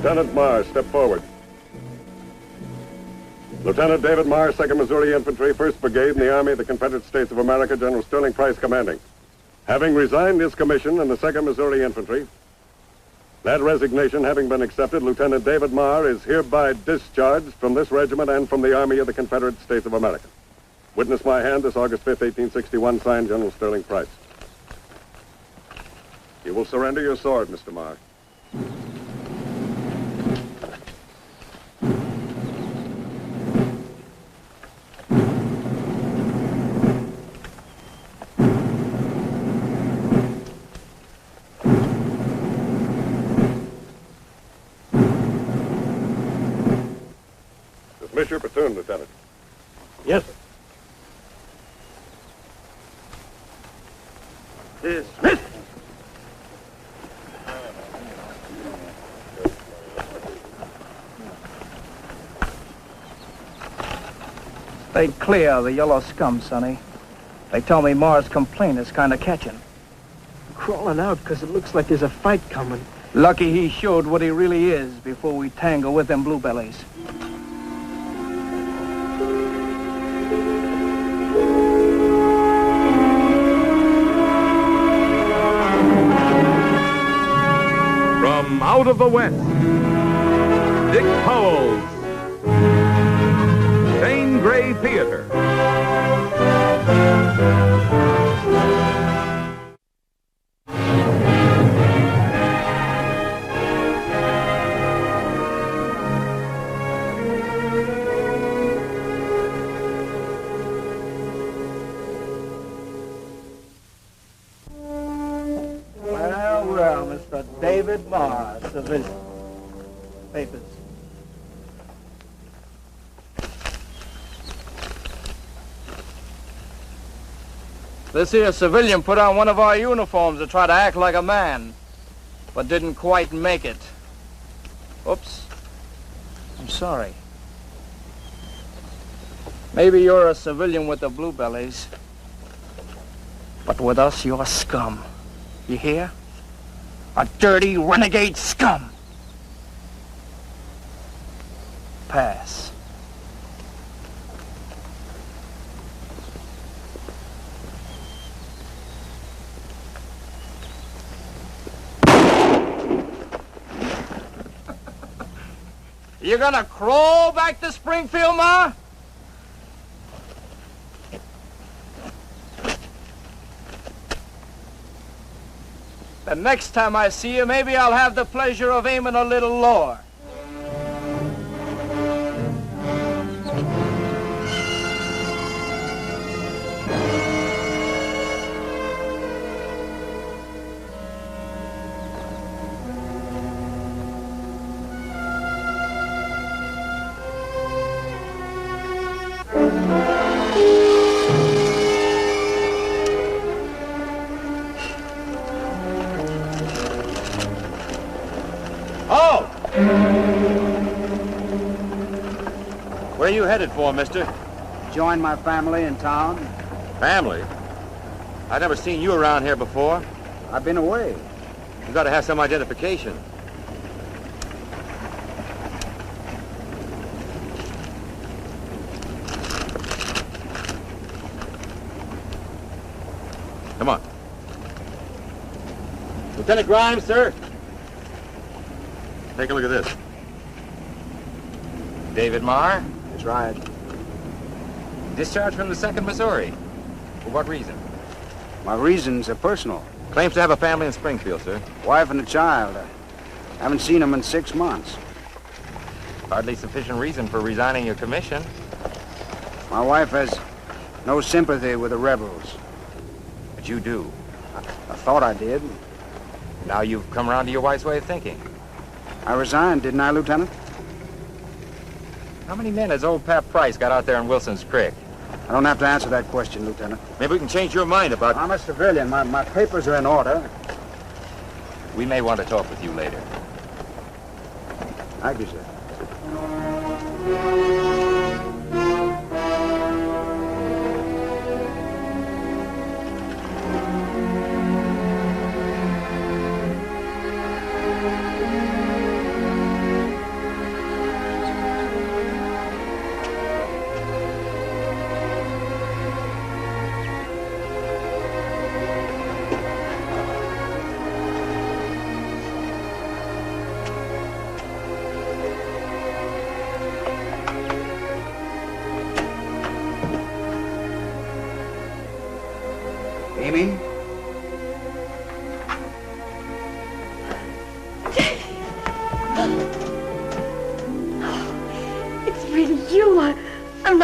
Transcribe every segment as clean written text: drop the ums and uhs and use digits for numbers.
Lieutenant Marr, step forward. Lieutenant David Marr, 2nd Missouri Infantry, 1st Brigade in the Army of the Confederate States of America, General Sterling Price commanding. Having resigned his commission in the 2nd Missouri Infantry, that resignation having been accepted, Lieutenant David Marr is hereby discharged from this regiment and from the Army of the Confederate States of America. Witness my hand this August 5th, 1861, signed General Sterling Price. You will surrender your sword, Mr. Marr. Dismiss your platoon, Lieutenant. Yes, sir. Dismiss! Stay clear of the yellow scum, Sonny. They tell me Marr's complaint is kind of catching. Crawling out because it looks like there's a fight coming. Lucky he showed what he really is before we tangle with them bluebellies. From out of the West, Dick Powell's Shane Gray Theater. Well, Mr. David Marr, civilian. Papers. This here civilian put on one of our uniforms to try to act like a man, but didn't quite make it. Oops. I'm sorry. Maybe you're a civilian with the bluebellies, but with us, you're scum. You hear? A dirty, renegade scum. Pass. You gonna crawl back to Springfield, Ma? The next time I see you, maybe I'll have the pleasure of aiming a little lower. Where are you headed for, mister? Join my family in town. Family? I've never seen you around here before. I've been away. You gotta have some identification. Come on. Lieutenant Grimes, sir. Take a look at this. David Marr? That's right. Discharged from the 2nd Missouri. For what reason? My reasons are personal. Claims to have a family in Springfield, sir. Wife and a child. I haven't seen them in 6 months. Hardly sufficient reason for resigning your commission. My wife has no sympathy with the rebels. But you do. I thought I did. Now you've come around to your wife's way of thinking. I resigned, didn't I, Lieutenant? How many men has old Pap Price got out there in Wilson's Creek? I don't have to answer that question, Lieutenant. Maybe we can change your mind about... I'm a civilian. My papers are in order. We may want to talk with you later. Thank you, sir.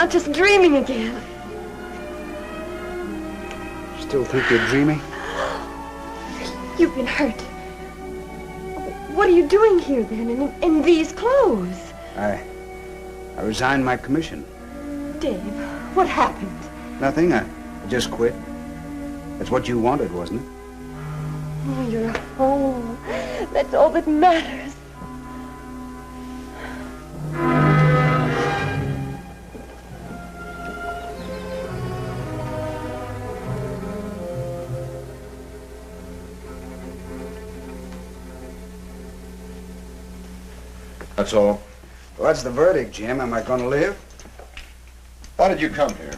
not just dreaming again. Still think you're dreaming? You've been hurt. What are you doing here, then, in these clothes? I resigned my commission. Dave, what happened? Nothing. I just quit. That's what you wanted, wasn't it? Oh, you're home. That's all that matters. That's all. What's the verdict, Jim? Am I going to live? How did you come here?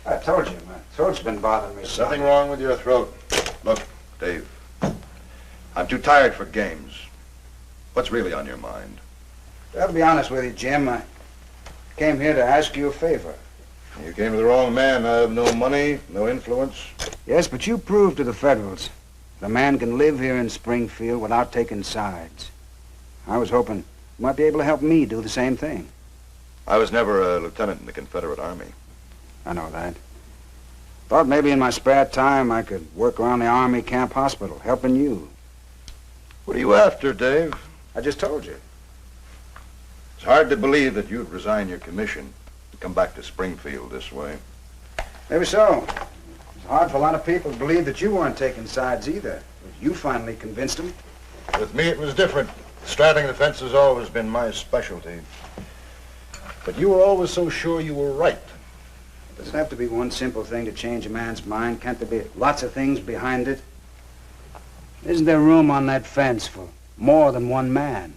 I told you, my throat's been bothering me. There's nothing wrong with your throat. Look, Dave, I'm too tired for games. What's really on your mind? Well, to be honest with you, Jim, I came here to ask you a favor. You came to the wrong man. I have no money, no influence. Yes, but you proved to the Federals that a man can live here in Springfield without taking sides. I was hoping you might be able to help me do the same thing. I was never a lieutenant in the Confederate Army. I know that. Thought maybe in my spare time I could work around the Army Camp Hospital, helping you. What are you after, Dave? I just told you. It's hard to believe that you'd resign your commission and come back to Springfield this way. Maybe so. It's hard for a lot of people to believe that you weren't taking sides either. But you finally convinced them. With me, it was different. Straddling the fence has always been my specialty. But you were always so sure you were right. Does it have to be one simple thing to change a man's mind? Can't there be lots of things behind it? Isn't there room on that fence for more than one man?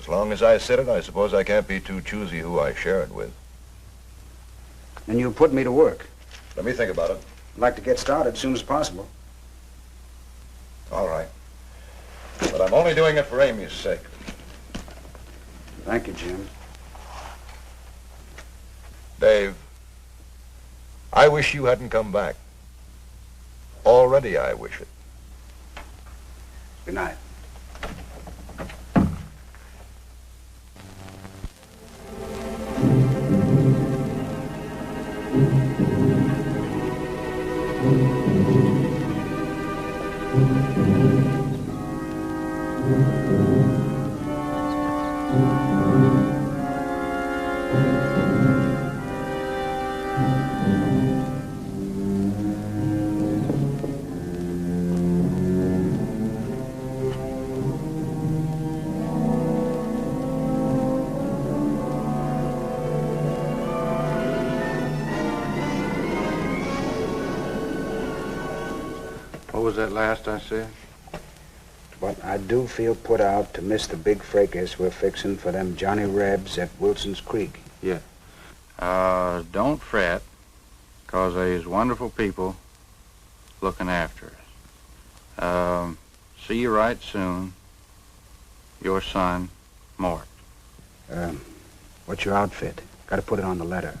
As long as I sit it, I suppose I can't be too choosy who I share it with. Then you'll put me to work. Let me think about it. I'd like to get started as soon as possible. All right. But I'm only doing it for Amy's sake. Thank you, Jim. Dave, I wish you hadn't come back. Already I wish it. Good night. What was that last I said? But I do feel put out to miss the big fracas we're fixing for them Johnny Rebs at Wilson's Creek. Yeah. Don't fret, 'cause there's wonderful people looking after us. See you right soon. Your son, Mort. What's your outfit? Got to put it on the letter.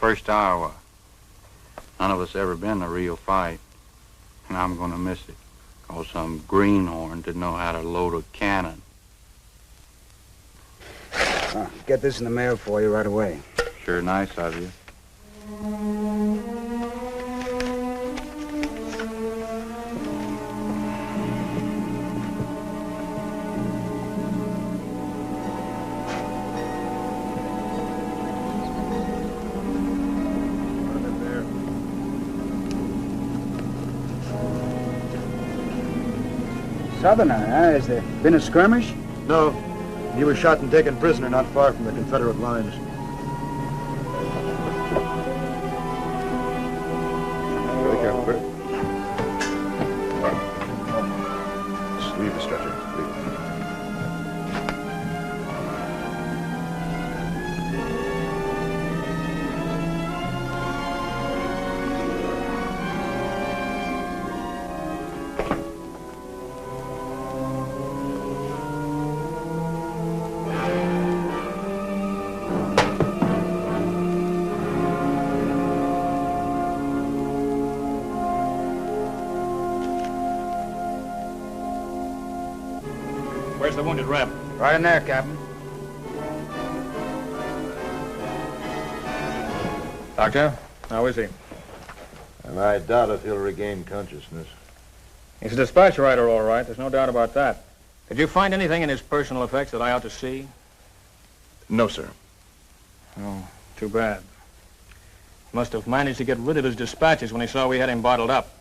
First Iowa. None of us ever been in a real fight, and I'm going to miss it. 'Cause some greenhorn didn't know how to load a cannon. Get this in the mail for you right away. Sure nice of you. Southerner, has there been a skirmish? No. He was shot and taken prisoner not far from the Confederate lines. Very careful, Bert. Just leave the stretcher, please. Where's the wounded Reb? Right in there, Captain. Doctor, how is he? And I doubt if he'll regain consciousness. He's a dispatch writer, all right. There's no doubt about that. Did you find anything in his personal effects that I ought to see? No, sir. Oh, too bad. He must have managed to get rid of his dispatches when he saw we had him bottled up.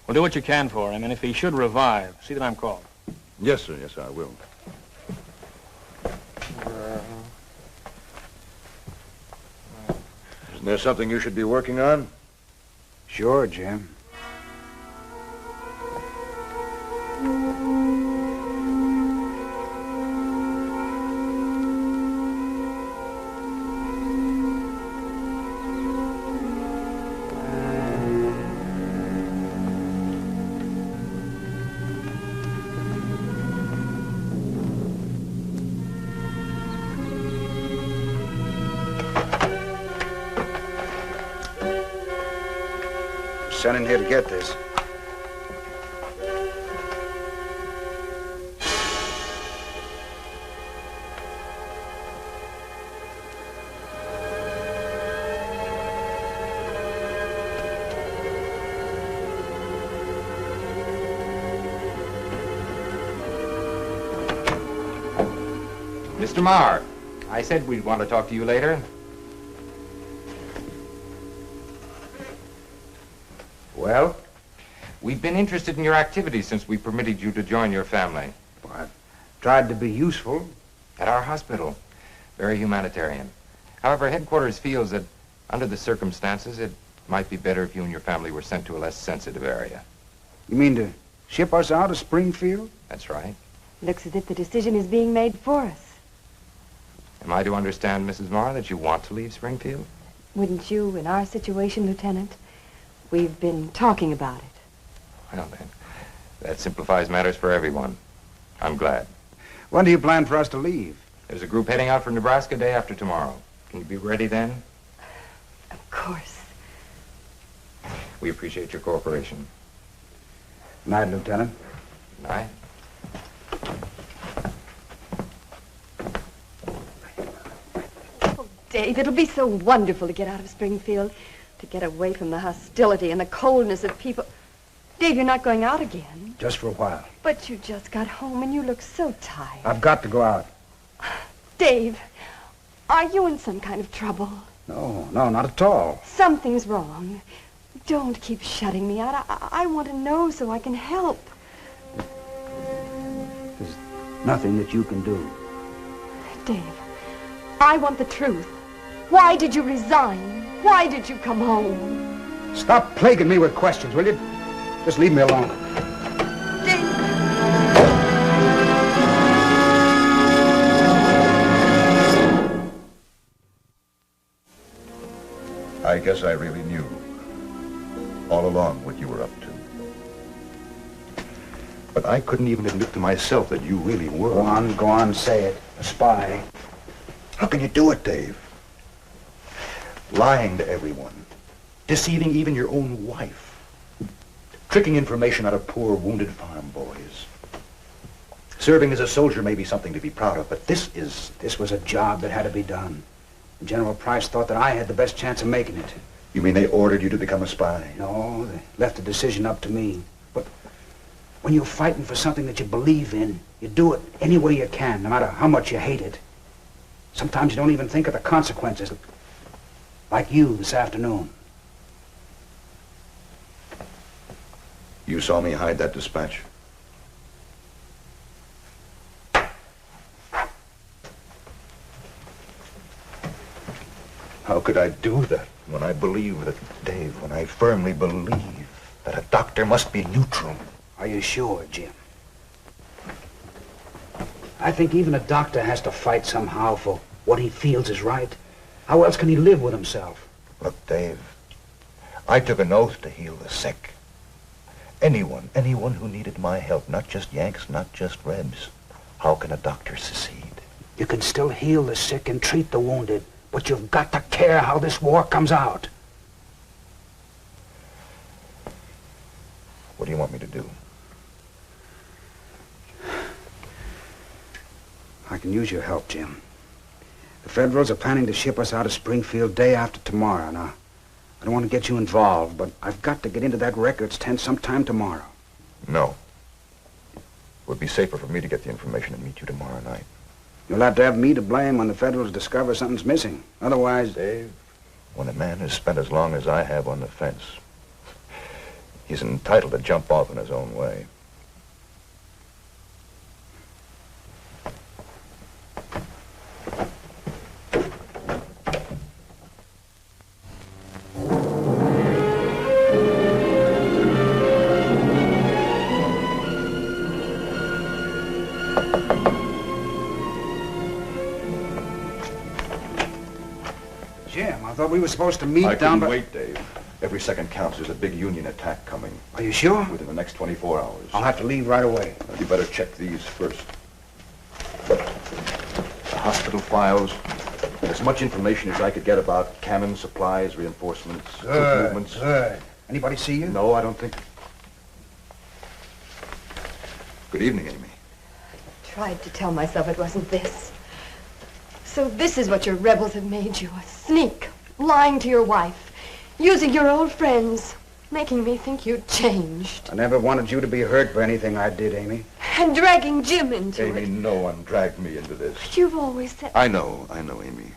Well, do what you can for him, and if he should revive, see that I'm called. Yes, sir. Yes, sir, I will. Isn't there something you should be working on? Sure, Jim. Sent in here to get this. Mr. Marr, I said we'd want to talk to you later. Well, we've been interested in your activities since we permitted you to join your family. Well, I've tried to be useful. At our hospital. Very humanitarian. However, headquarters feels that under the circumstances, it might be better if you and your family were sent to a less sensitive area. You mean to ship us out of Springfield? That's right. Looks as if the decision is being made for us. Am I to understand, Mrs. Marr, that you want to leave Springfield? Wouldn't you, in our situation, Lieutenant? We've been talking about it. Well, then, that simplifies matters for everyone. I'm glad. When do you plan for us to leave? There's a group heading out for Nebraska day after tomorrow. Can you be ready then? Of course. We appreciate your cooperation. Good night, Lieutenant. Good night. Oh, Dave, it'll be so wonderful to get out of Springfield, to get away from the hostility and the coldness of people. Dave, you're not going out again. Just for a while. But you just got home and you look so tired. I've got to go out. Dave, are you in some kind of trouble? No, not at all. Something's wrong. Don't keep shutting me out. I want to know so I can help. There's nothing that you can do. Dave, I want the truth. Why did you resign? Why did you come home? Stop plaguing me with questions, will you? Just leave me alone. Dave. I guess I really knew all along what you were up to. But I couldn't even admit to myself that you really were. Go on, say it. A spy. How can you do it, Dave? Lying to everyone. Deceiving even your own wife. Tricking information out of poor, wounded farm boys. Serving as a soldier may be something to be proud of, but this was a job that had to be done. General Price thought that I had the best chance of making it. You mean they ordered you to become a spy? No, they left the decision up to me. But when you're fighting for something that you believe in, you do it any way you can, no matter how much you hate it. Sometimes you don't even think of the consequences. Like you this afternoon. You saw me hide that dispatch. How could I do that when I believe that, Dave, when I firmly believe that a doctor must be neutral? Are you sure, Jim? I think even a doctor has to fight somehow for what he feels is right. How else can he live with himself? Look, Dave, I took an oath to heal the sick. Anyone who needed my help, not just Yanks, not just Rebs. How can a doctor secede? You can still heal the sick and treat the wounded, but you've got to care how this war comes out. What do you want me to do? I can use your help, Jim. The Federals are planning to ship us out of Springfield day after tomorrow. Now, I don't want to get you involved, but I've got to get into that records tent sometime tomorrow. No. It would be safer for me to get the information and meet you tomorrow night. You'll have to have me to blame when the Federals discover something's missing. Otherwise... Dave, when a man has spent as long as I have on the fence, he's entitled to jump off in his own way. Jim, I thought we were supposed to meet I down couldn't by... wait, Dave. Every second counts. There's a big Union attack coming. Are you sure? Within the next 24 hours. I'll have to leave right away. You better check these first. The hospital files. As much information as I could get about cannon supplies, reinforcements, troop movements. Good. Anybody see you? No, I don't think... Good evening, Amy. Tried to tell myself it wasn't this. So this is what your rebels have made you, a sneak, lying to your wife, using your old friends, making me think you'd changed. I never wanted you to be hurt by anything I did, Amy. And dragging Jim into Amy, it. no one dragged me into this. But you've always said... I know, Amy.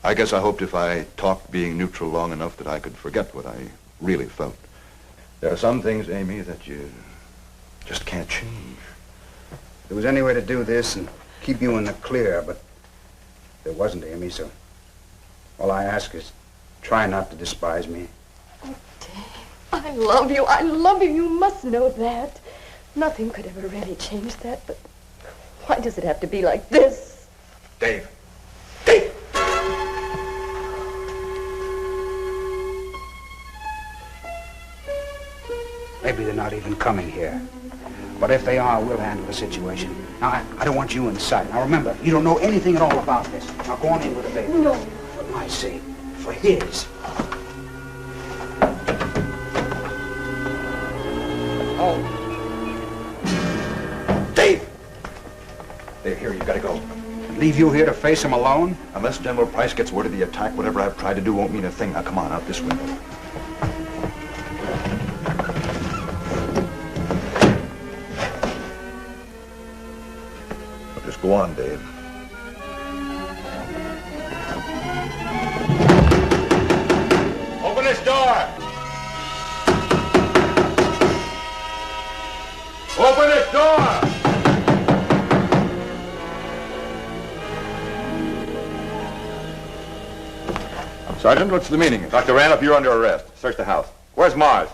I guess I hoped if I talked being neutral long enough that I could forget what I really felt. There are some things, Amy, that you just can't change. There was any way to do this and keep you in the clear, but there wasn't, Amy, so all I ask is try not to despise me. Oh, Dave, I love you. I love you. You must know that. Nothing could ever really change that, but why does it have to be like this? Dave. Maybe they're not even coming here. But if they are, we'll handle the situation. Now, I don't want you in sight. Now, remember, you don't know anything at all about this. Now, go on in with the baby. No. For my sake. For his. Oh. Dave! They're here. You gotta go. Leave you here to face him alone? Unless General Price gets word of the attack, whatever I've tried to do won't mean a thing. Now, come on, out this window. Just go on, Dave. Open this door! Open this door! Sergeant, what's the meaning? Dr. Randolph, you're under arrest. Search the house. Where's Mars?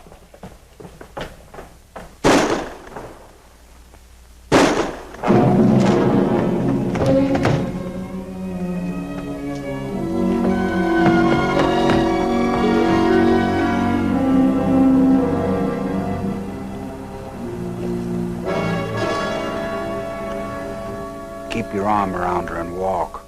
Keep your arm around her and walk.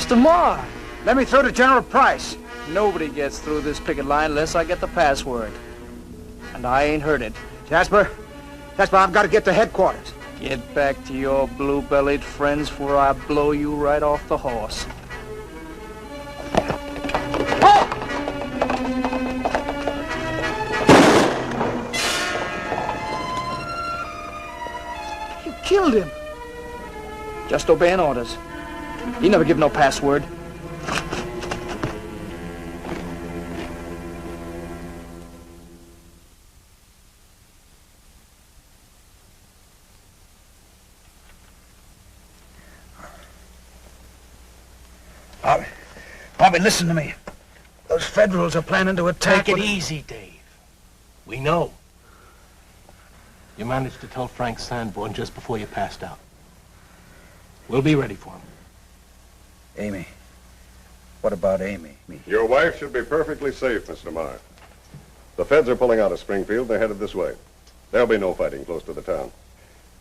Mr. Marr, Let me through to General Price. Nobody gets through this picket line unless I get the password. And I ain't heard it. Jasper, I've got to get to headquarters. Get back to your blue-bellied friends before I blow you right off the horse. you killed him. Just obeying orders. He never give no password. Bobby, listen to me. Those Federals are planning to attack... Take it easy, Dave. We know. You managed to tell Frank Sanborn just before you passed out. We'll be ready for him. Amy. What about Amy? Your wife should be perfectly safe, Mr. Marr. The feds are pulling out of Springfield. They're headed this way. There'll be no fighting close to the town.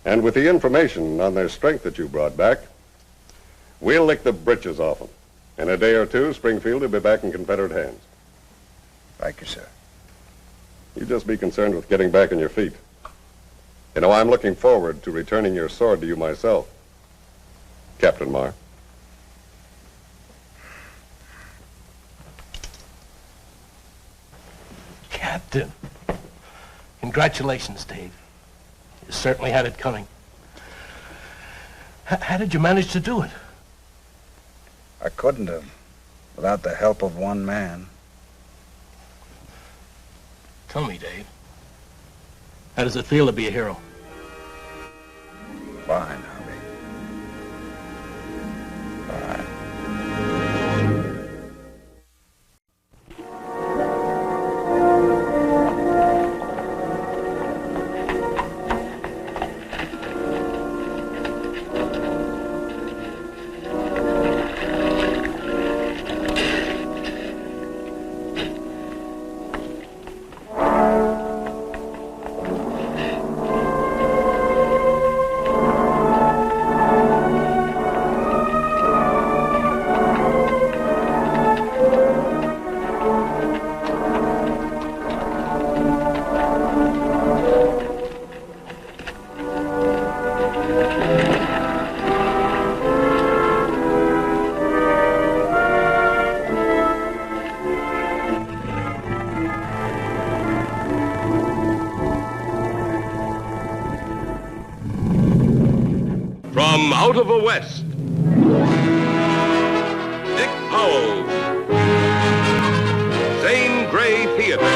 And with the information on their strength that you brought back, we'll lick the britches off them. In a day or two, Springfield will be back in Confederate hands. Thank you, sir. You just be concerned with getting back on your feet. You know, I'm looking forward to returning your sword to you myself, Captain Marr. Captain. Congratulations, Dave. You certainly had it coming. How did you manage to do it? I couldn't have, without the help of one man. Tell me, Dave. How does it feel to be a hero? Fine, Harvey. Fine. From out of the West, Dick Powell's Zane Grey Theater.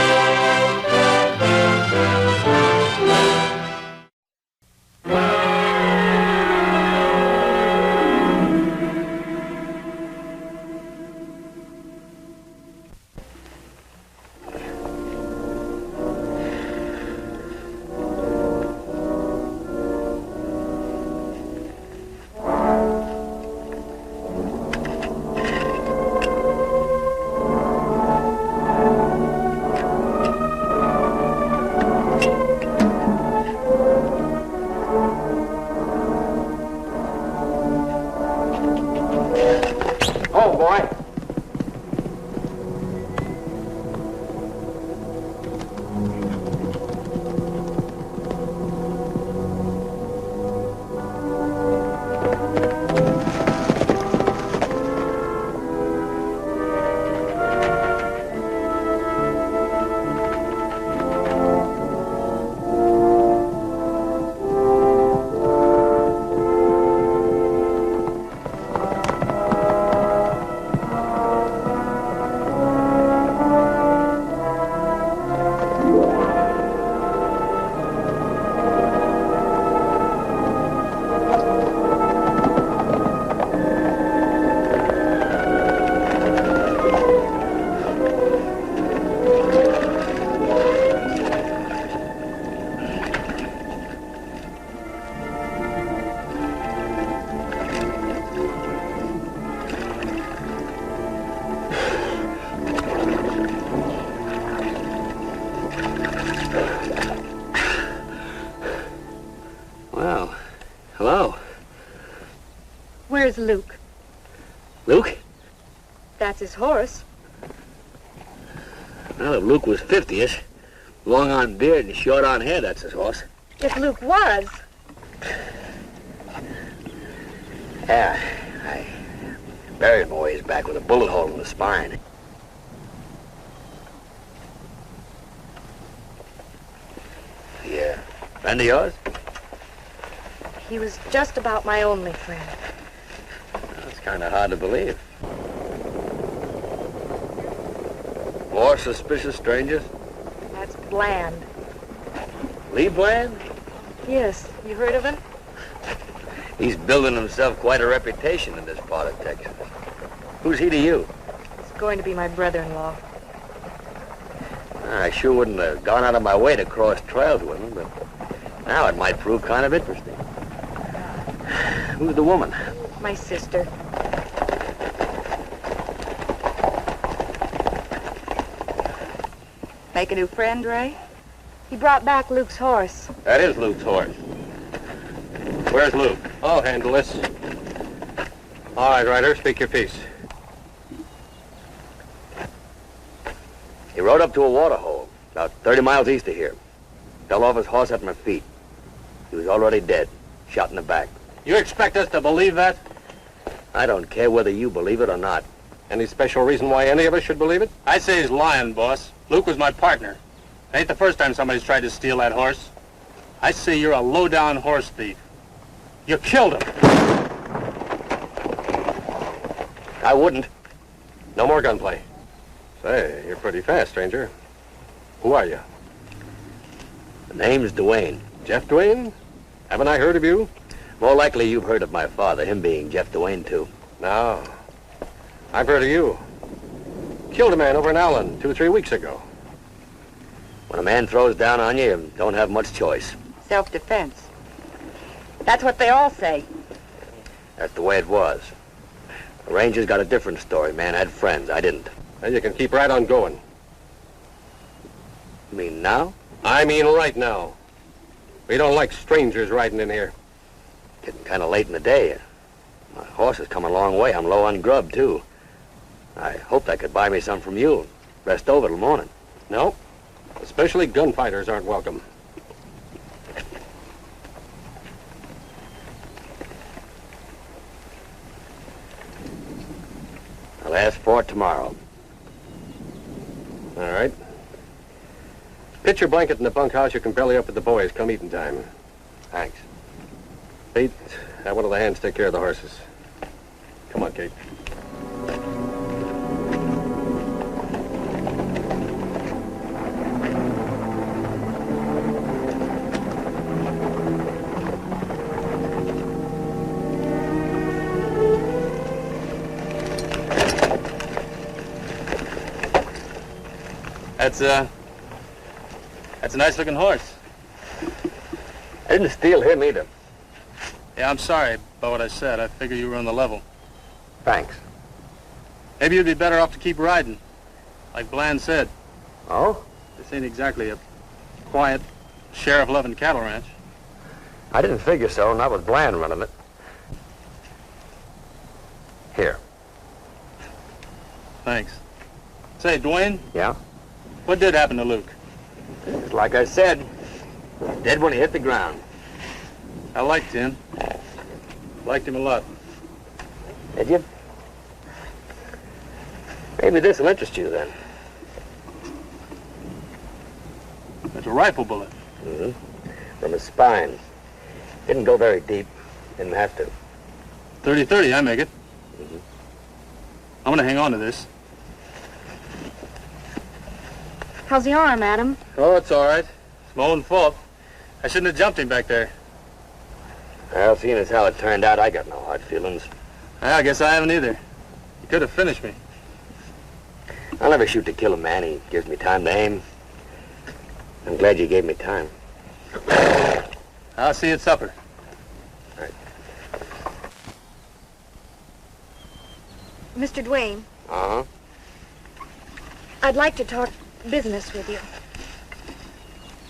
Oh, boy. Where's Luke? Luke? That's his horse. Well, if Luke was 50-ish, long on beard and short on hair, that's his horse. If Luke was. Yeah, I buried him a ways back with a bullet hole in the spine. Yeah. Friend of yours? He was just about my only friend. That's kind of hard to believe. More suspicious strangers? That's Bland. Lee Bland? Yes, you heard of him? He's building himself quite a reputation in this part of Texas. Who's he to you? He's going to be my brother-in-law. I sure wouldn't have gone out of my way to cross trails with him, but now it might prove kind of interesting. Who's the woman? My sister. Make a new friend, Ray? He brought back Luke's horse. That is Luke's horse. Where's Luke? I'll handle this. All right, Ryder, speak your piece. He rode up to a water hole, about 30 miles east of here. Fell off his horse at my feet. He was already dead, shot in the back. You expect us to believe that? I don't care whether you believe it or not. Any special reason why any of us should believe it? I say he's lying, boss. Luke was my partner. It ain't the first time somebody's tried to steal that horse. I say you're a low-down horse thief. You killed him. I wouldn't. No more gunplay. Say, you're pretty fast, stranger. Who are you? The name's Duane. Jeff Duane? Haven't I heard of you? More likely you've heard of my father, him being Jeff Duane, too. No. I've heard of you. Killed a man over in Allen 2 or 3 weeks ago. When a man throws down on you, you don't have much choice. Self-defense. That's what they all say. That's the way it was. The Ranger's got a different story. Man had friends. I didn't. Then you can keep right on going. You mean now? I mean right now. We don't like strangers riding in here. Getting kind of late in the day. My horse has come a long way. I'm low on grub, too. I hoped I could buy me some from you. Rest over till morning. No. Especially gunfighters aren't welcome. I'll ask for it tomorrow. All right. Pitch your blanket in the bunkhouse. You can belly up with the boys come eating time. Thanks. Pete, have one of the hands take care of the horses. Come on, Kate. That's a nice-looking horse. I didn't steal him either. Yeah, I'm sorry about what I said. I figured you were on the level. Thanks. Maybe you'd be better off to keep riding, like Bland said. Oh? This ain't exactly a quiet, sheriff-loving cattle ranch. I didn't figure so, not with Bland running it. Here. Thanks. Say, Duane? Yeah? What did happen to Luke? It's like I said, dead when he hit the ground. I liked him. Liked him a lot. Did you? Maybe this will interest you then. It's a rifle bullet. Mm-hmm. From his spine. Didn't go very deep. Didn't have to. 30-30, I make it. Mm-hmm. I'm gonna hang on to this. How's the arm, Adam? Oh, it's all right. It's my own fault. I shouldn't have jumped him back there. Well, seeing as how it turned out, I got no hard feelings. I guess I haven't either. He could have finished me. I'll never shoot to kill a man. He gives me time to aim. I'm glad you gave me time. I'll see you at supper. All right. Mr. Duane, Uh-huh. I'd like to talk business with you.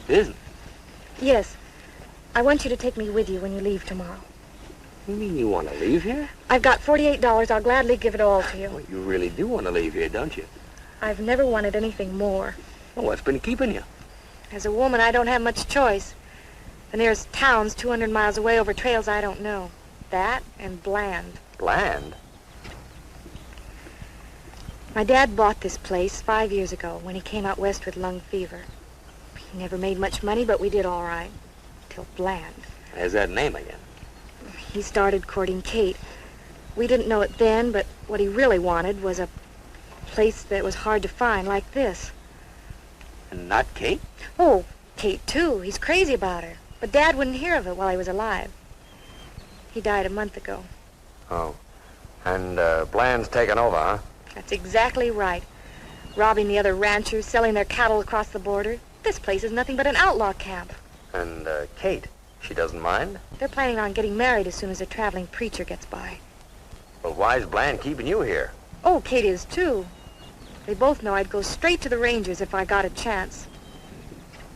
Business? Yes. I want you to take me with you when you leave tomorrow. You mean you want to leave here? I've got $48. I'll gladly give it all to you. Well, you really do want to leave here, don't you? I've never wanted anything more. Well, what's been keeping you? As a woman, I don't have much choice. The nearest town's 200 miles away over trails I don't know. That and Bland. Bland? My dad bought this place 5 years ago when he came out west with lung fever. He never made much money, but we did all right. Till Bland. There's that name again. He started courting Kate. We didn't know it then, but what he really wanted was a place that was hard to find, like this. And not Kate? Oh, Kate, too. He's crazy about her. But Dad wouldn't hear of it while he was alive. He died a month ago. Oh. And Bland's taken over, huh? That's exactly right. Robbing the other ranchers, selling their cattle across the border. This place is nothing but an outlaw camp. And Kate, she doesn't mind? They're planning on getting married as soon as a traveling preacher gets by. Well, why's Bland keeping you here? Oh, Kate is, too. They both know I'd go straight to the Rangers if I got a chance.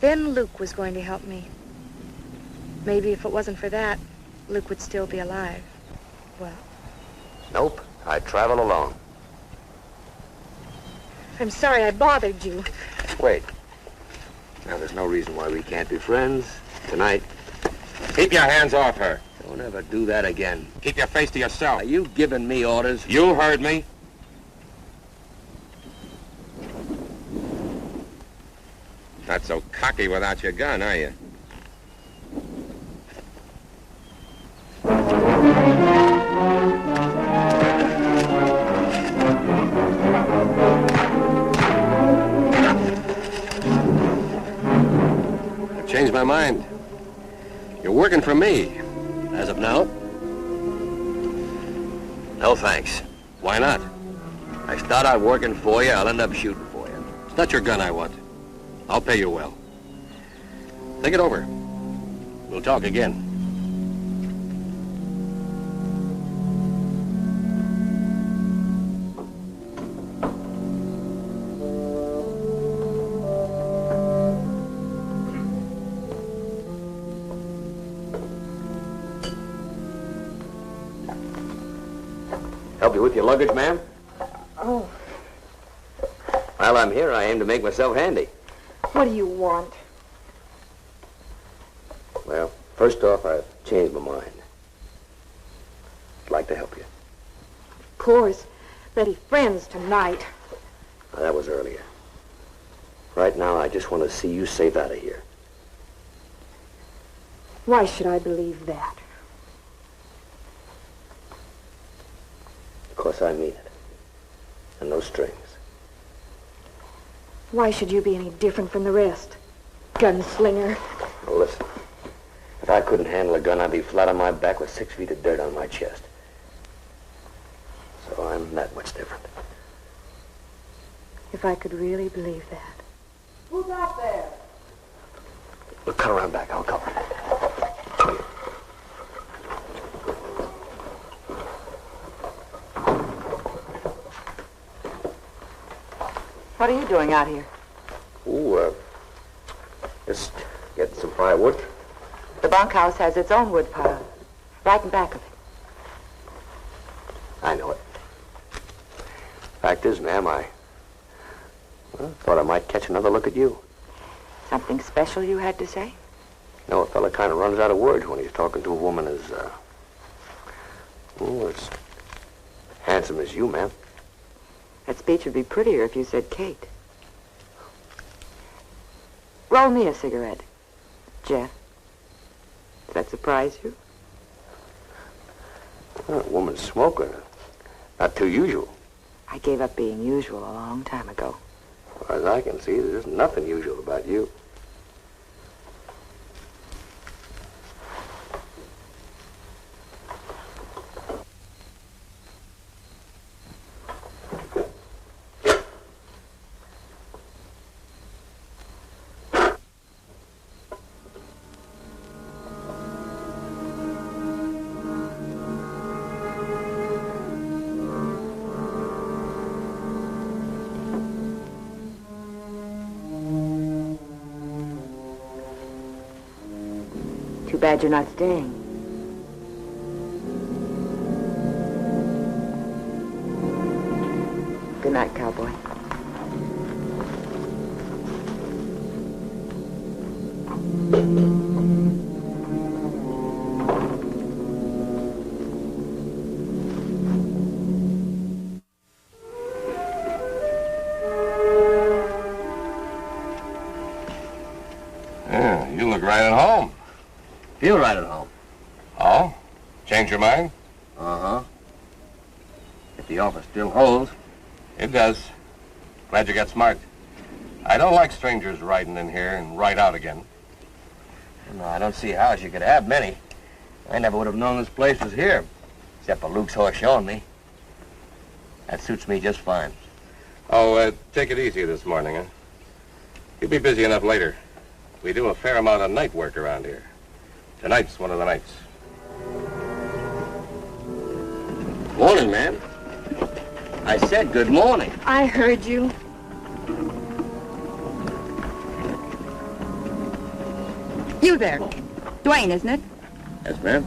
Then Luke was going to help me. Maybe if it wasn't for that, Luke would still be alive. Well. Nope, I'd travel alone. I'm sorry I bothered you. Wait. Now, there's no reason why we can't be friends tonight. Keep your hands off her. Don't ever do that again. Keep your face to yourself. Are you giving me orders? You heard me. Not so cocky without your gun, are you? I've changed my mind. You're working for me. As of now? No thanks. Why not? I start out working for you, I'll end up shooting for you. It's not your gun I want. I'll pay you well. Think it over. We'll talk again. Help you with your luggage, ma'am? Oh, While I'm here, I aim to make myself handy. what do you want? Well, first off, I've changed my mind. I'd like to help you. Of course. Betty, friends tonight. Now, that was earlier. Right now, I just want to see you safe out of here. Why should I believe that? Because I mean it. And no strings. Why should you be any different from the rest? Gunslinger. Now, listen. If I couldn't handle a gun, I'd be flat on my back with 6 feet of dirt on my chest. So I'm that much different. If I could really believe that. Who's out there? Look, cut around back. I'll go. What are you doing out here? Ooh, just getting some firewood. The bunkhouse has its own wood pile, right in back of it. I know it. Fact is, ma'am, I thought I might catch another look at you. Something special you had to say? You know, a fella kind of runs out of words when he's talking to a woman as handsome as you, ma'am. That speech would be prettier if you said Kate. Roll me a cigarette, Jeff. Does that surprise you? Well, a woman smoking. Not too usual. I gave up being usual a long time ago. As far as I can see, there's nothing usual about you. Too bad you're not staying. Good night, cowboy. Yeah, you look right at home. Feel right at home. Oh? Change your mind? Uh-huh. If the offer still holds. It does. Glad you got smart. I don't like strangers riding in here and right out again. No, I don't see how she could have many. I never would have known this place was here, except for Luke's horse showing me. That suits me just fine. Oh, take it easy this morning, huh? You'll be busy enough later. We do a fair amount of night work around here. Tonight's one of the nights. Morning, ma'am. I said good morning. I heard you. You there. Dwayne, isn't it? Yes, ma'am.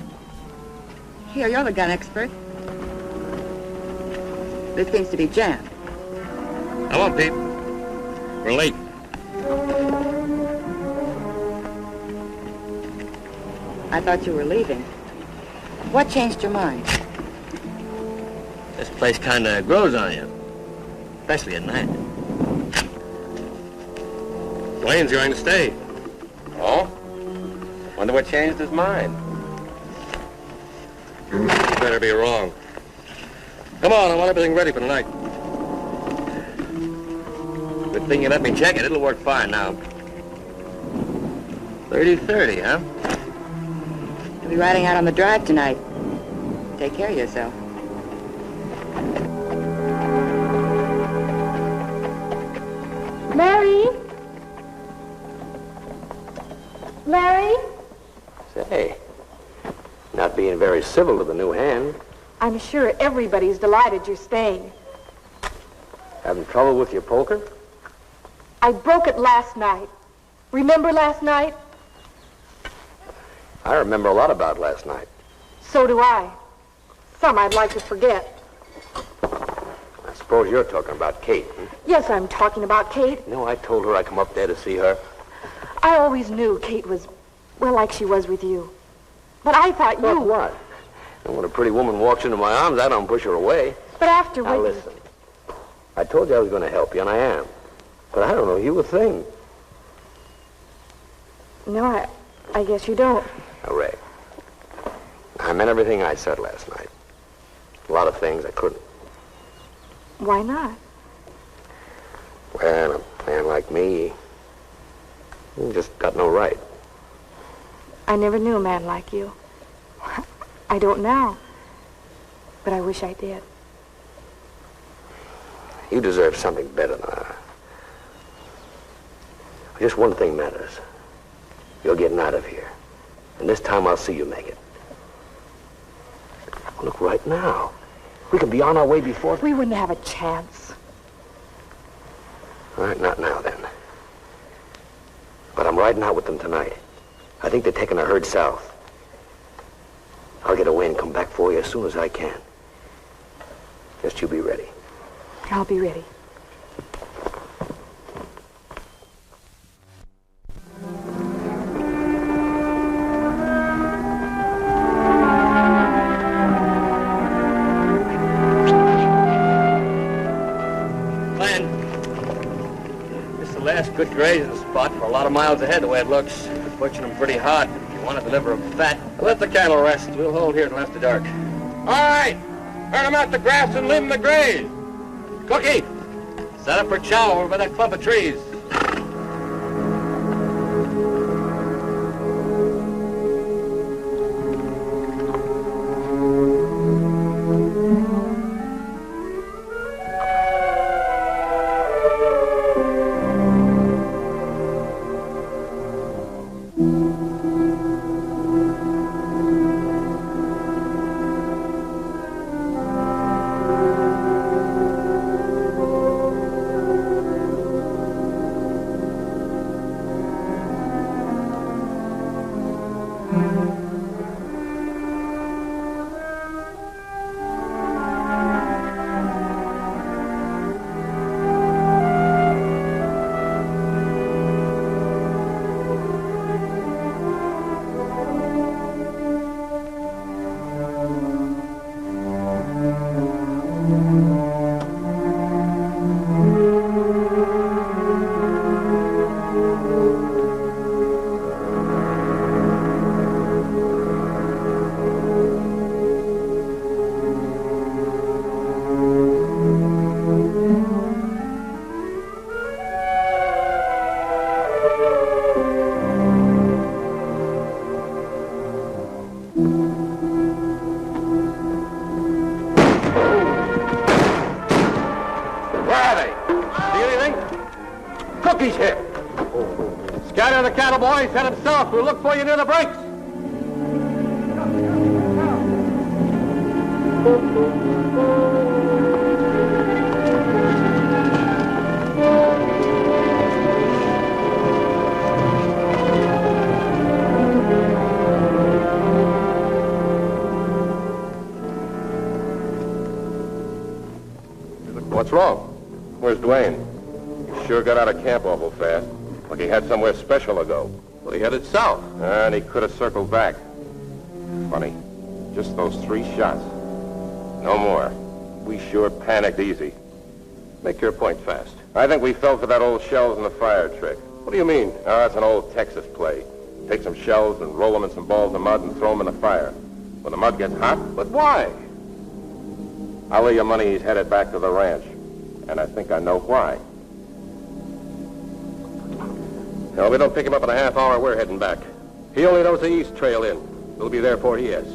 Here, you're the gun expert. This seems to be jammed. Come on, Pete. We're late. I thought you were leaving. What changed your mind? This place kind of grows on you, especially at night. Dwayne's going to stay. Oh? Wonder what changed his mind. You better be wrong. Come on, I want everything ready for tonight. Good thing you let me check it. It'll work fine now. 30-30, huh? You'll be riding out on the drive tonight. Take care of yourself. Larry? Larry? Say, not being very civil to the new hand. I'm sure everybody's delighted you're staying. Having trouble with your poker? I broke it last night. Remember last night? I remember a lot about last night. So do I. Some I'd like to forget. I suppose you're talking about Kate, huh? Yes, I'm talking about Kate. You know, I told her I'd come up there to see her. I always knew Kate was, well, like she was with you. But I thought you... What? And when a pretty woman walks into my arms, I don't push her away. But after... Now, listen. I told you I was going to help you, and I am. But I don't know you a thing. No, I guess you don't. Now, Ray, I meant everything I said last night. A lot of things I couldn't. Why not? Well, a man like me, he just got no right. I never knew a man like you. I don't now. But I wish I did. You deserve something better than that. Just one thing matters. You're getting out of here. And this time I'll see you make it. Look, right now. We could be on our way before... We wouldn't have a chance. All right, not now, then. But I'm riding out with them tonight. I think they're taking a herd south. I'll get away and come back for you as soon as I can. Just you be ready. I'll be ready. Good grazing spot for a lot of miles ahead, the way it looks. We're pushing them pretty hard. You want to deliver them fat. Let the cattle rest. We'll hold here till after dark. All right. Herd them out the grass and leave them to graze. Cookie, set up for chow over by that clump of trees. boys. Head him south. We'll look for you near the brakes. What's wrong? Where's Dwayne? He sure got out of camp awful fast. Like he had somewhere special to go. Well, he headed south. And he could have circled back. Funny. Just those 3 shots. No more. We sure panicked easy. Make your point fast. I think we fell for that old shells in the fire trick. What do you mean? Oh, that's an old Texas play. Take some shells and roll them in some balls of mud and throw them in the fire. When the mud gets hot? But why? I'll lay your money he's headed back to the ranch. And I think I know why. No, we don't pick him up in a half hour, we're heading back. He only knows the east trail in. We'll be there before he is.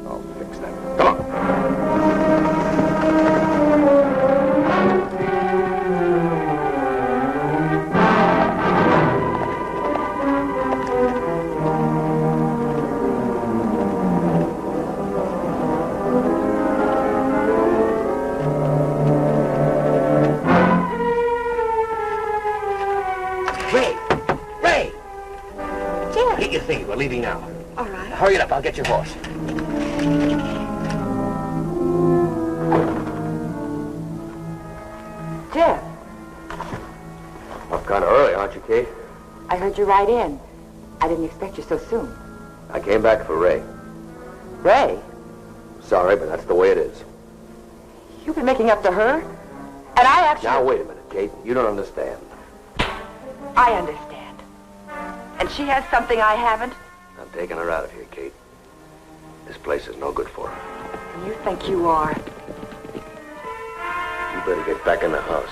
I'll fix that. Come on. We're leaving now. All right. Hurry it up. I'll get your horse. Jeff, Up kind of early, aren't you, Kate? I heard you ride in. I didn't expect you so soon. I came back for Ray. Ray, Sorry, but that's the way it is. you've been making up to her? And I actually... Now, wait a minute, Kate. You don't understand. I understand. And she has something I haven't? I'm taking her out of here, Kate. This place is no good for her. You think you are. You better get back in the house.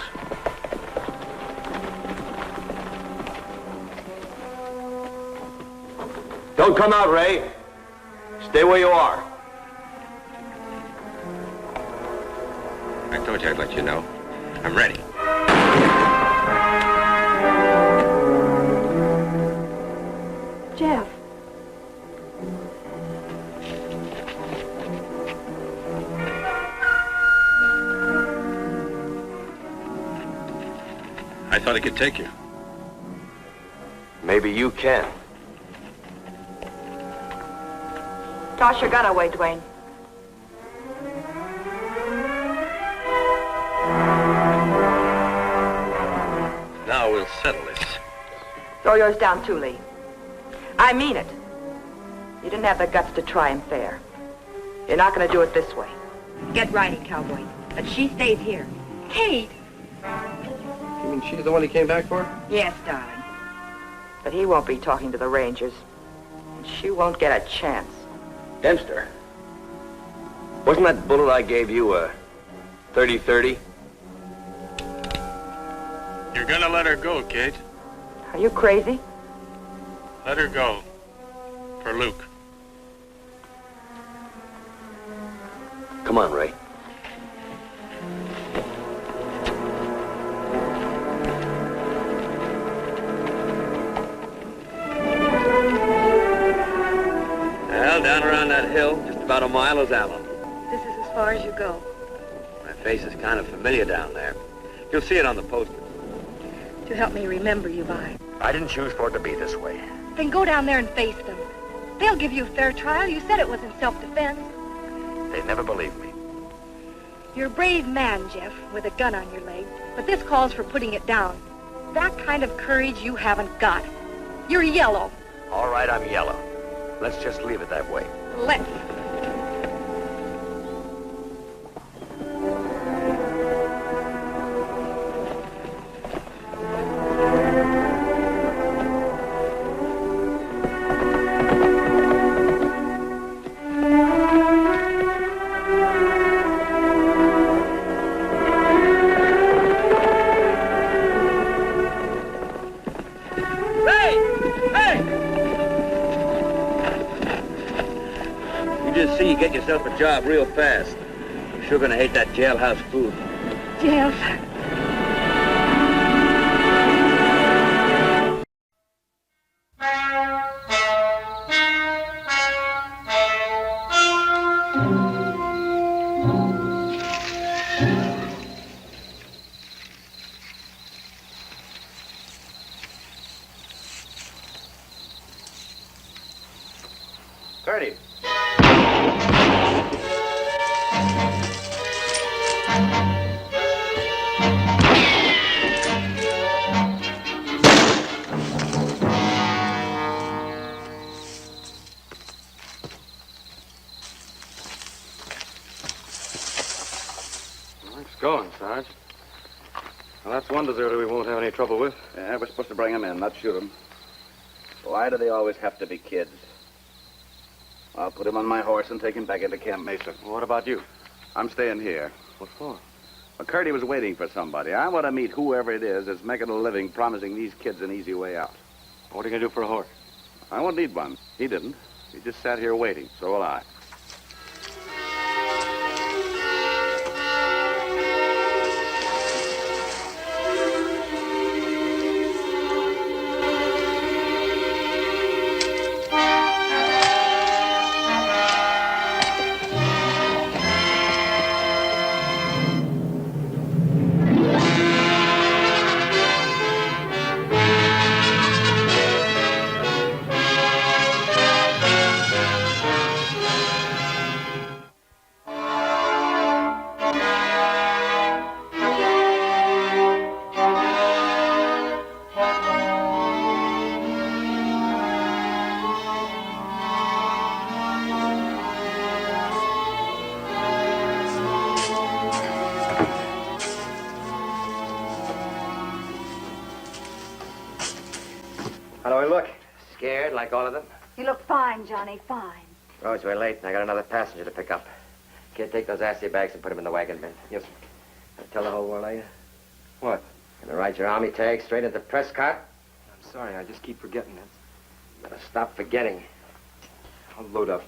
Don't come out, Ray. Stay where you are. I told you I'd let you know. I'm ready. Jeff. I thought I could take you. Maybe you can. Toss your gun away, Dwayne. Now we'll settle this. Throw yours down too, Lee. I mean it. You didn't have the guts to try and fair. You're not going to do it this way. Get riding, cowboy. But she stays here. Kate! You mean she's the one he came back for? Yes, darling. But he won't be talking to the Rangers. And she won't get a chance. Dempster, wasn't that bullet I gave you a 30-30? You're gonna let her go, Kate. Are you crazy? Let her go. For Luke. Come on, Ray. Well, down around that hill, just about a mile is Allen. This is as far as you go. My face is kind of familiar down there. You'll see it on the posters. To help me remember you by. I didn't choose for it to be this way. Then go down there and face them. They'll give you a fair trial. You said it was in self-defense. They never believed me. You're a brave man, Jeff, with a gun on your leg. But this calls for putting it down. That kind of courage you haven't got. You're yellow. All right, I'm yellow. Let's just leave it that way. Let's. Get yourself a job real fast. You're sure gonna hate that jailhouse food. Jeff. Going, Sarge. Well, that's one deserter we won't have any trouble with. Yeah, we're supposed to bring him in, not shoot him. Why do they always have to be kids? I'll put him on my horse and take him back into Camp Mesa. What about you? I'm staying here. What for? McCurdy was waiting for somebody. I want to meet whoever it is that's making a living promising these kids an easy way out. What are you going to do for a horse? I won't need one. He didn't. He just sat here waiting. So will I. How do I look? Scared, like all of them? You look fine, Johnny, fine. Rose, we're late, and I got another passenger to pick up. Kid, take those assay bags and put them in the wagon bin. Yes, sir. Tell the whole world, are you? What? Gonna ride your army tag straight into Prescott? I'm sorry, I just keep forgetting that. Better stop forgetting. I'll load up.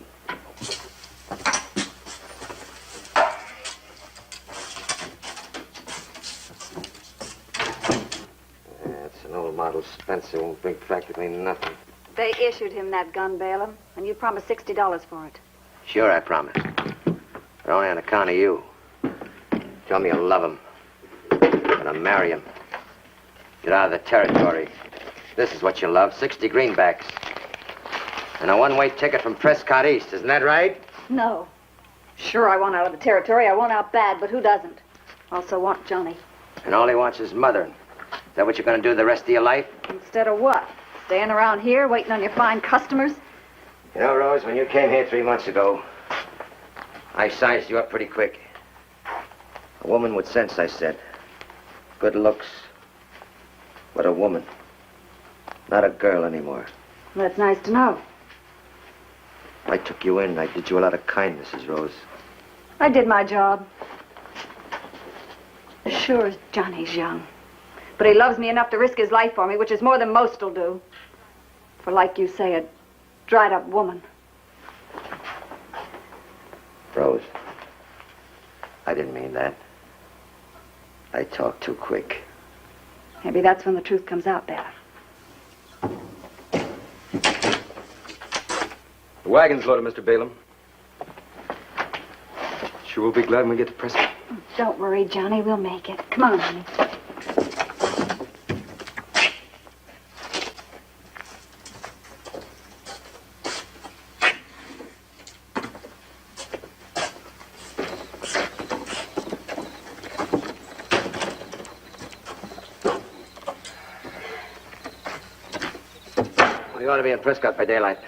It's an old model Spencer. Won't bring practically nothing. They issued him that gun, Balaam, and you promised $60 for it. Sure, I promise. But only on account of you. Tell me you love him. Gonna marry him. Get out of the territory. This is what you love, 60 greenbacks. And a one-way ticket from Prescott East, isn't that right? No. Sure, I want out of the territory. I want out bad, but who doesn't? Also want Johnny. And all he wants is mother. Is that what you're gonna do the rest of your life? Instead of what? Staying around here, waiting on your fine customers? You know, Rose, when you came here 3 months ago, I sized you up pretty quick. A woman with sense, I said. Good looks, but a woman. Not a girl anymore. That's nice to know. I took you in. I did you a lot of kindnesses, Rose. I did my job. Sure, Johnny's young. But he loves me enough to risk his life for me, which is more than most will do. For like you say, a dried-up woman. Rose, I didn't mean that. I talked too quick. Maybe that's when the truth comes out, Bella. The wagon's loaded, Mr. Balaam. Sure we'll be glad when we get to Prescott. Don't worry, Johnny. We'll make it. Come on, honey. We ought to be in Prescott by daylight.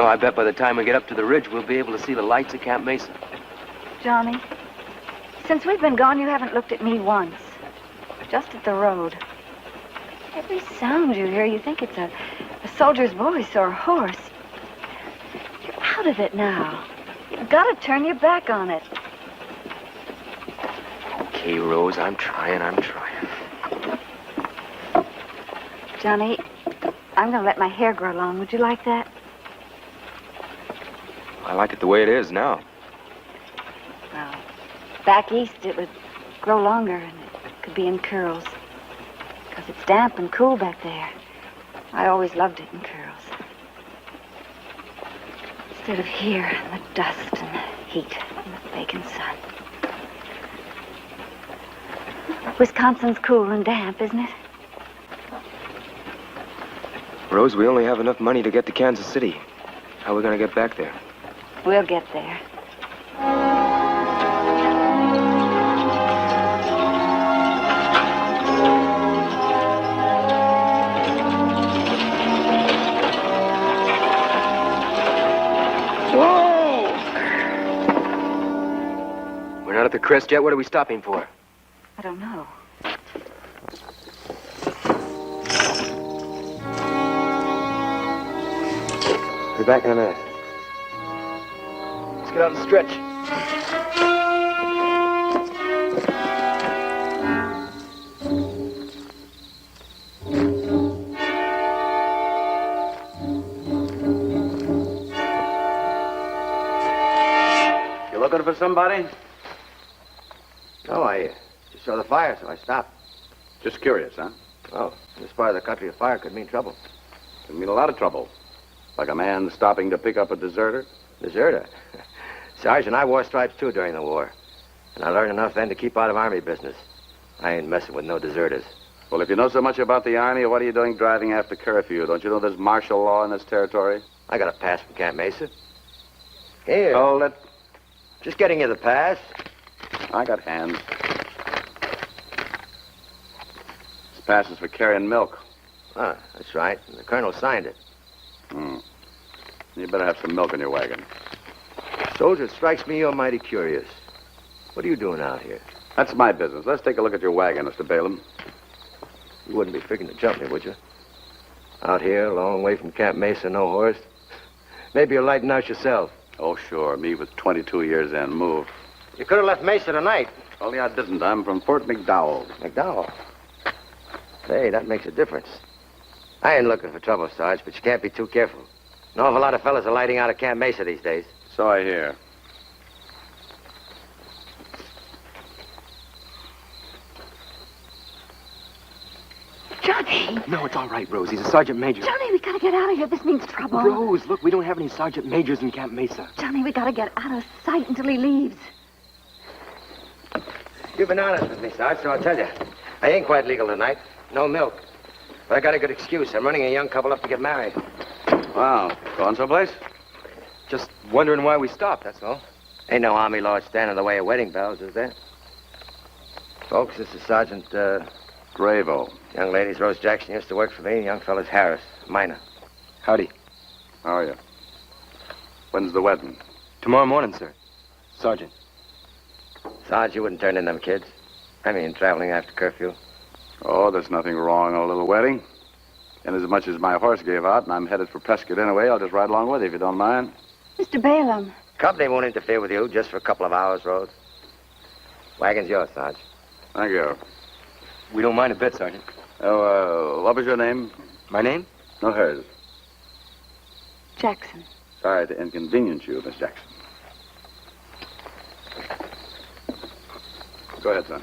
I bet by the time we get up to the ridge, we'll be able to see the lights at Camp Mesa. Johnny, since we've been gone, you haven't looked at me once. Just at the road. Every sound you hear, you think it's a soldier's voice or a horse. You're out of it now. You've got to turn your back on it. Okay, Rose, I'm trying. Johnny, I'm going to let my hair grow long. Would you like that? I like it the way it is now. Well, Back east, it would grow longer and it could be in curls. Because it's damp and cool back there. I always loved it in curls. Instead of here in the dust and the heat and the baking sun. Wisconsin's cool and damp, isn't it? Rose, we only have enough money to get to Kansas City. How are we going to get back there? We'll get there. Whoa! We're not at the crest yet. What are we stopping for? I don't know. We're back in a minute. Let's get out and stretch. You looking for somebody? No, I just saw the fire, so I stopped. Just curious, huh? Oh, this part of the country, a fire could mean trouble. Could mean a lot of trouble. Like a man stopping to pick up a deserter? Deserter? Sergeant, I wore stripes too during the war. And I learned enough then to keep out of Army business. I ain't messing with no deserters. Well, if you know so much about the Army, what are you doing driving after curfew? Don't you know there's martial law in this territory? I got a pass from Camp Mesa. Here. Hold it. Just getting you the pass. I got hands. This pass is for carrying milk. Ah, that's right. And the colonel signed it. You better have some milk in your wagon. Soldier, it strikes me you're mighty curious. What are you doing out here? That's my business. Let's take a look at your wagon, Mr. Balaam. You wouldn't be figuring to jump me, would you? Out here, a long way from Camp Mesa, no horse. Maybe you're lighting out yourself. Oh, sure. Me with 22 years in. Move. You could have left Mesa tonight. Only I didn't. I'm from Fort McDowell. McDowell? Hey, that makes a difference. I ain't looking for trouble, Sarge, but you can't be too careful. An awful lot of fellas are lighting out of Camp Mesa these days. So I hear. Johnny! No, it's all right, Rose. He's a sergeant major. Johnny, we gotta get out of here. This means trouble. Rose, look, we don't have any sergeant majors in Camp Mesa. Johnny, we gotta get out of sight until he leaves. You've been honest with me, Sarge, so I'll tell you. I ain't quite legal tonight. No milk. But I got a good excuse. I'm running a young couple up to get married. Wow. Going someplace? Just wondering why we stopped, that's all. Ain't no Army law standing in the way of wedding bells, is there? Folks, this is Sergeant, Gravo. Young ladies, Rose Jackson used to work for me. Young fella's Harris, minor. Howdy. How are you? When's the wedding? Tomorrow morning, sir. Sergeant. Sarge, you wouldn't turn in them kids. I mean, traveling after curfew. Oh, there's nothing wrong in a little wedding. And as much as my horse gave out and I'm headed for Prescott anyway, I'll just ride along with you if you don't mind. Mr. Balaam. Company won't interfere with you just for a couple of hours, Rose. Wagon's yours, Sarge. Thank you. We don't mind a bit, Sergeant. Oh, what was your name? My name? No, hers. Jackson. Sorry to inconvenience you, Miss Jackson. Go ahead, son.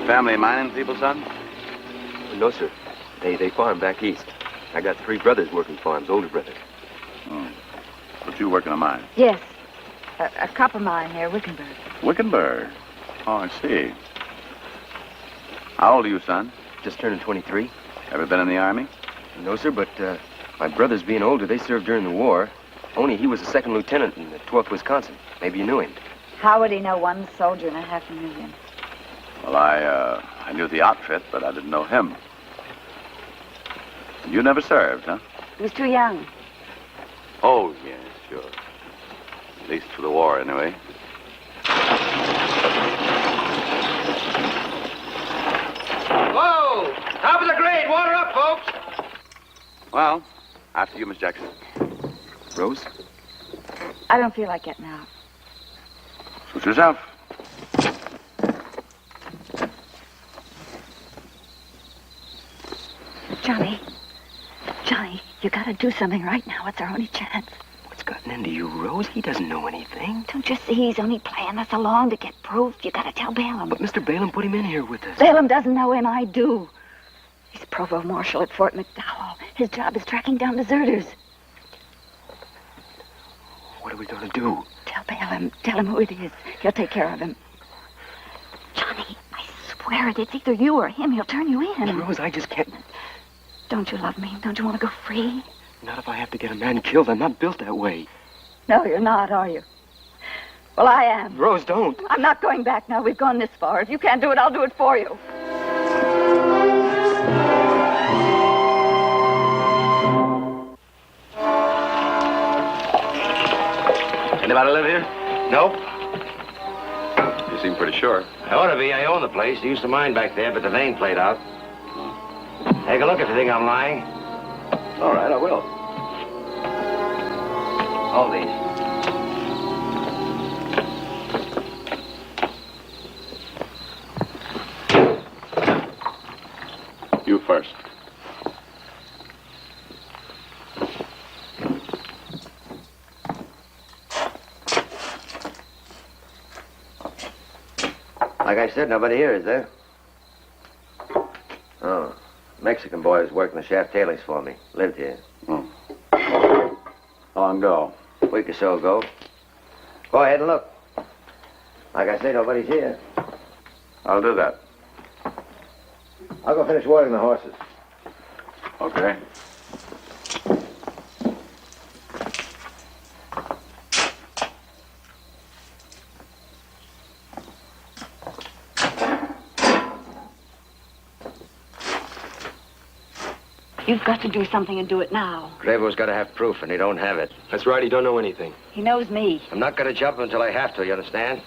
Family mining people, son? No, sir. They farm back east. I got 3 brothers working farms, older brothers. Oh. But you work in a mine? Yes. A copper mine near Wickenburg. Wickenburg? Oh, I see. How old are you, son? Just turning 23. Ever been in the Army? No, sir, but my brothers being older, they served during the war. Only he was a 2nd lieutenant in the 12th Wisconsin. Maybe you knew him. How would he know one soldier in 500,000? Well, I knew the outfit, but I didn't know him. You never served, huh? He was too young. Oh, yes, sure. At least for the war, anyway. Whoa! Well, after you, Miss Jackson. Rose? I don't feel like getting out. Suit yourself. Johnny, you gotta do something right now. It's our only chance. What's gotten into you, Rose? He doesn't know anything. Don't you see he's only playing us along to get proof? You gotta tell Balaam. But Mr. Balaam put him in here with us. Balaam doesn't know him. I do. He's provost marshal at Fort McDowell. His job is tracking down deserters. What are we gonna do? Tell Balaam. Tell him who it is. He'll take care of him. Johnny, I swear it. It's either you or him. He'll turn you in. Rose, I just can't. Don't you love me? Don't you want to go free? Not if I have to get a man killed. I'm not built that way. No, you're not, are you? Well, I am. Rose, don't. I'm not going back now. We've gone this far. If you can't do it, I'll do it for you. Anybody live here? Nope. You seem pretty sure. I ought to be. I own the place. I used to mine back there, but the vein played out. Take a look if you think I'm lying. All right, I will. Hold these. You first. Like I said, nobody here, is there? Oh. Mexican boy was working the shaft tailings for me. Lived here. Oh. How long ago? A week or so ago. Go ahead and look. Like I say, nobody's here. I'll do that. I'll go finish watering the horses. Okay. You've got to do something and do it now. Gravo's got to have proof, and he don't have it. That's right, he don't know anything. He knows me. I'm not going to jump until I have to, you understand?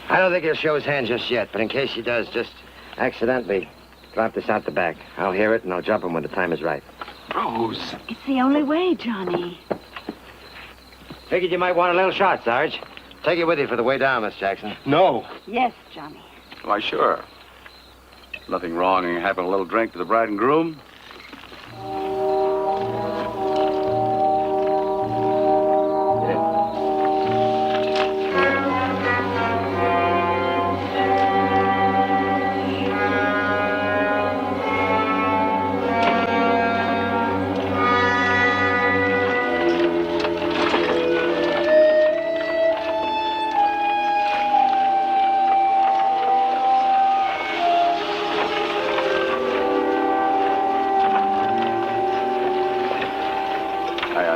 I don't think he'll show his hand just yet, but in case he does, just accidentally drop this out the back. I'll hear it, and I'll jump him when the time is right. Rose. It's the only way, Johnny. Figured you might want a little shot, Sarge. Take it with you for the way down, Miss Jackson. No. Yes, Johnny. Why, sure. Nothing wrong in having a little drink to the bride and groom.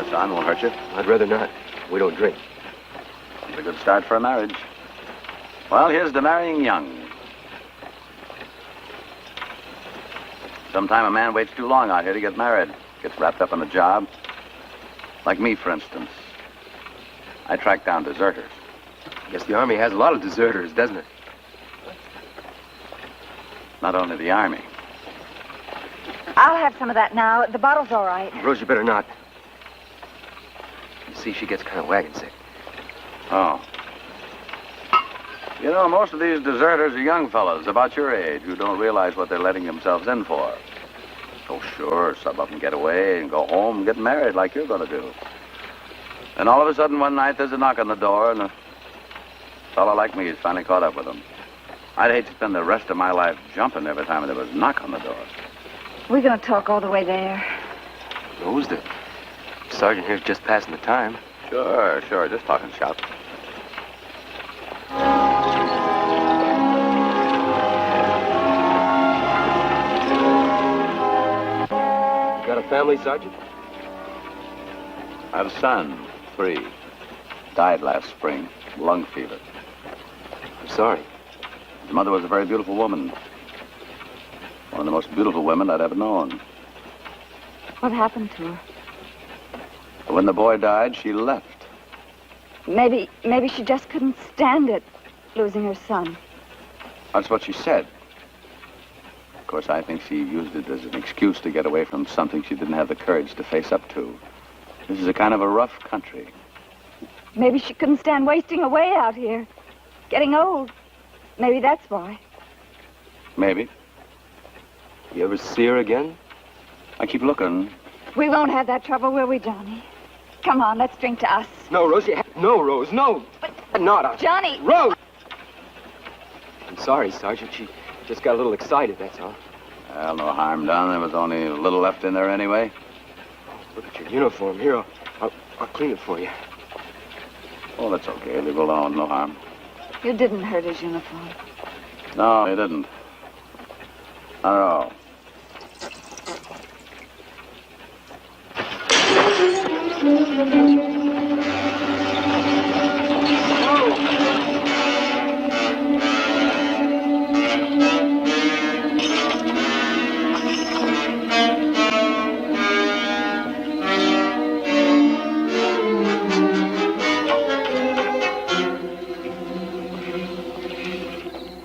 Son, won't hurt you. I'd rather not. We don't drink. It's a good start for a marriage. Well, here's to marrying young. Sometime a man waits too long out here to get married. Gets wrapped up in a job. Like me, for instance. I track down deserters. I guess the Army has a lot of deserters, doesn't it? Not only the Army. I'll have some of that now. The bottle's all right. Rose, you better not. You see, she gets kind of wagon sick. Oh. You know, most of these deserters are young fellas about your age who don't realize what they're letting themselves in for. Oh, sure, some of them get away and go home and get married like you're going to do. And all of a sudden, one night, there's a knock on the door, and a fella like me is finally caught up with them. I'd hate to spend the rest of my life jumping every time there was a knock on the door. We're going to talk all the way there. Rose, the sergeant here's just passing the time. Sure, just talking shop. You got a family, Sergeant? I have a son, 3. Died last spring, lung fever. I'm sorry. His mother was a very beautiful woman. One of the most beautiful women I'd ever known. What happened to her? When the boy died, she left. Maybe she just couldn't stand it, losing her son. That's what she said. Of course, I think she used it as an excuse to get away from something she didn't have the courage to face up to. This is a kind of a rough country. Maybe she couldn't stand wasting away out here. Getting old. Maybe that's why. Maybe. You ever see her again? I keep looking. We won't have that trouble, will we, Johnny? Come on, let's drink to us. No, Rose. No, Rose. No. But not us. Johnny! Rose! I'm sorry, Sergeant. She just got a little excited, that's all. Well, no harm done. There was only a little left in there anyway. Look at your uniform. Here, I'll clean it for you. Oh, that's okay. Leave it alone. No harm. You didn't hurt his uniform. No, he didn't. Not at all.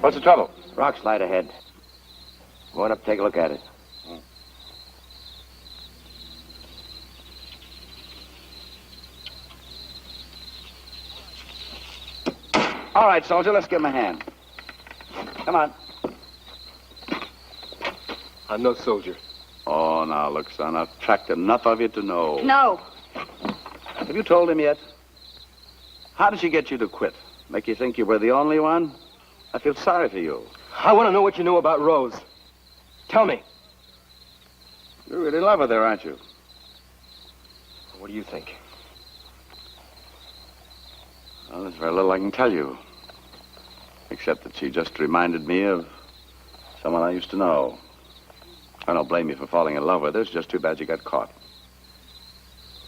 What's the trouble? Rock slide ahead. Go on up, take a look at it. All right, soldier, let's give him a hand. Come on. I'm no soldier. Oh, now, look, son, I've tracked enough of you to know. No. Have you told him yet? How did she get you to quit? Make you think you were the only one? I feel sorry for you. I want to know what you know about Rose. Tell me. You really love her there, aren't you? What do you think? Well, there's very little I can tell you. Except that she just reminded me of someone I used to know. I don't blame you for falling in love with her. It's just too bad you got caught.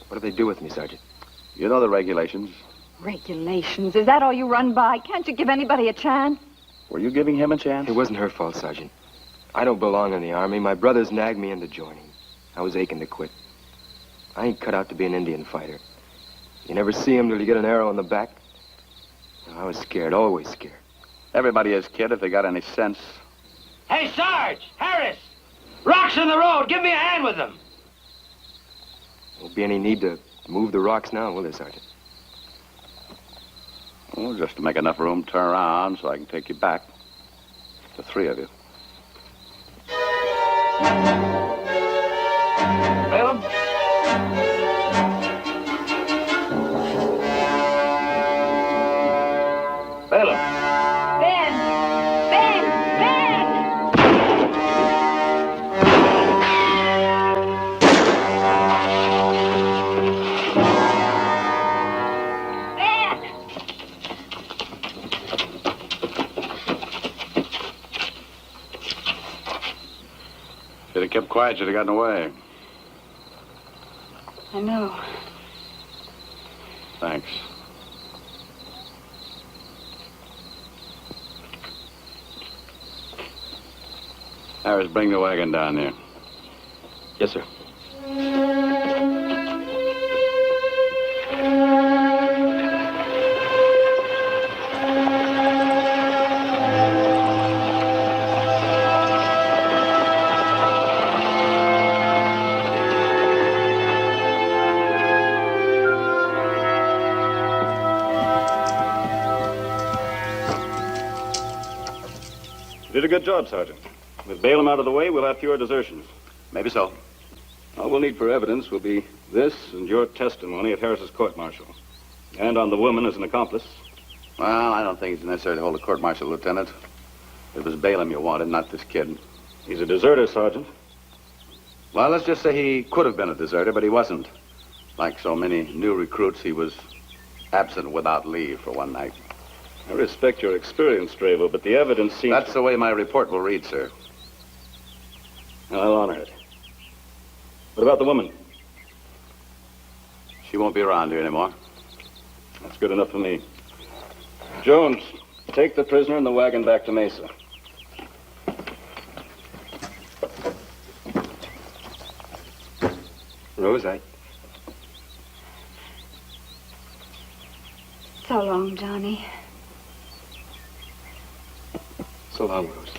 What do they do with me, Sergeant? You know the regulations. Regulations? Is that all you run by? Can't you give anybody a chance? Were you giving him a chance? It wasn't her fault, Sergeant. I don't belong in the Army. My brothers nagged me into joining. I was aching to quit. I ain't cut out to be an Indian fighter. You never see him till you get an arrow in the back. I was scared, always scared. Everybody is, kid, if they got any sense. Hey, Sarge! Harris! Rocks in the road! Give me a hand with them! Won't be any need to move the rocks now, will there, Sergeant? Oh, just to make enough room to turn around so I can take you back. The three of you. Balaam? Balaam. Ben! Ben! Ben! If you'd have kept quiet, you'd have gotten away. I know. Thanks. Harris, bring the wagon down here. Yes, sir. You did a good job, Sergeant. With Balaam out of the way, we'll have fewer desertions. Maybe so. All we'll need for evidence will be this and your testimony at Harris's court-martial. And on the woman as an accomplice. Well, I don't think it's necessary to hold a court-martial, Lieutenant. It was Balaam you wanted, not this kid. He's a deserter, Sergeant. Well, let's just say he could have been a deserter, but he wasn't. Like so many new recruits, he was absent without leave for one night. I respect your experience, Dravo, but the evidence seems... That's the way my report will read, sir. I'll honor it. What about the woman? She won't be around here anymore. That's good enough for me. Jones, take the prisoner and the wagon back to Mesa. Rose, So long, Johnny. So long, Rose.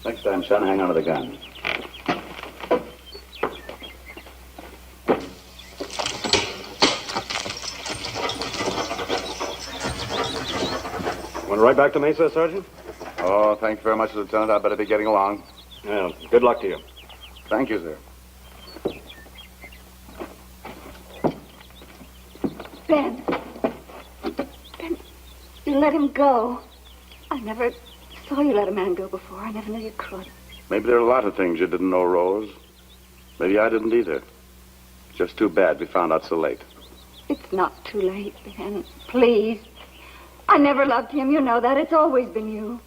Next time, son, hang on to the gun. Went right back to Mesa, Sergeant? Oh, thank you very much, Lieutenant. I better be getting along. Well, good luck to you. Thank you, sir. Ben. Ben, you let him go. I never saw you let a man go before. I never knew you could. Maybe there are a lot of things you didn't know, Rose. Maybe I didn't either. Just too bad we found out so late. It's not too late, Ben. Please. I never loved him. You know that. It's always been you.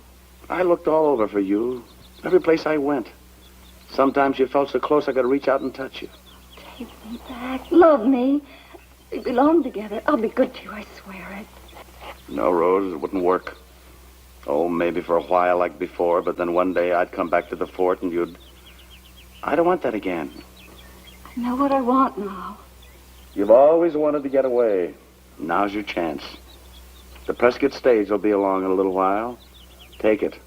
I looked all over for you. Every place I went. Sometimes you felt so close I could reach out and touch you. Take me back. Love me. We belong together. I'll be good to you, I swear it. No, Rose, it wouldn't work. Oh, maybe for a while like before, but then one day I'd come back to the fort and you'd... I don't want that again. I know what I want now. You've always wanted to get away. Now's your chance. The Prescott stage will be along in a little while. Take it.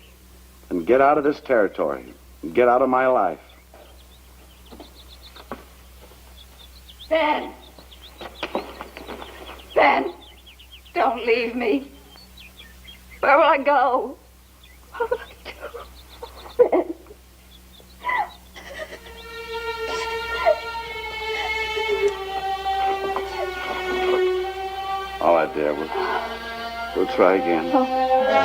And get out of this territory. Get out of my life. Ben! Ben! Don't leave me. Where will I go? What will I do? Ben! All right, dear. We'll try again. Oh.